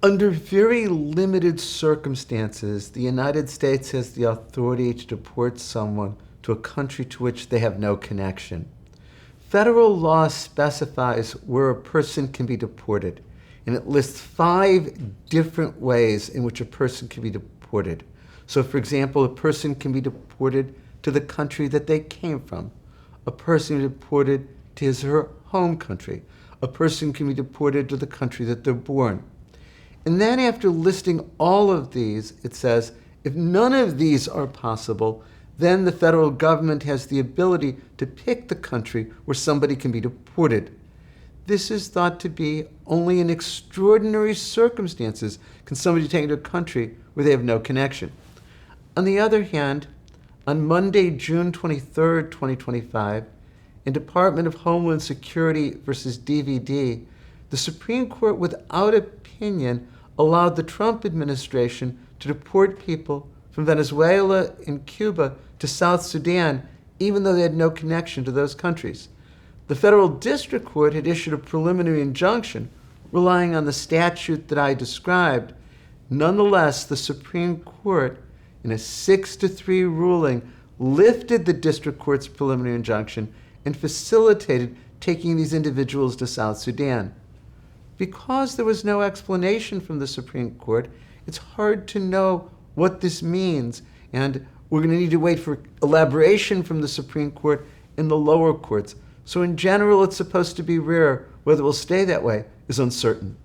Under very limited circumstances, the United States has the authority to deport someone to a country to which they have no connection. Federal law specifies where a person can be deported, and it lists 5 different ways in which a person can be deported. So, for example, a person can be deported to the country that they came from. A person can be deported to his or her home country. A person can be deported to the country that they're born. And then after listing all of these, it says, if none of these are possible, then the federal government has the ability to pick the country where somebody can be deported. This is thought to be only in extraordinary circumstances can somebody be taken to a country where they have no connection. On the other hand, on Monday, June 23, 2025, in Department of Homeland Security versus DVD, the Supreme Court, without opinion, allowed the Trump administration to deport people from Venezuela and Cuba to South Sudan, even though they had no connection to those countries. The federal district court had issued a preliminary injunction relying on the statute that I described. Nonetheless, the Supreme Court, in a 6-3 ruling, lifted the district court's preliminary injunction and facilitated taking these individuals to South Sudan. Because there was no explanation from the Supreme Court, it's hard to know what this means, and we're going to need to wait for elaboration from the Supreme Court in the lower courts. So in general, it's supposed to be rare. Whether it will stay that way is uncertain.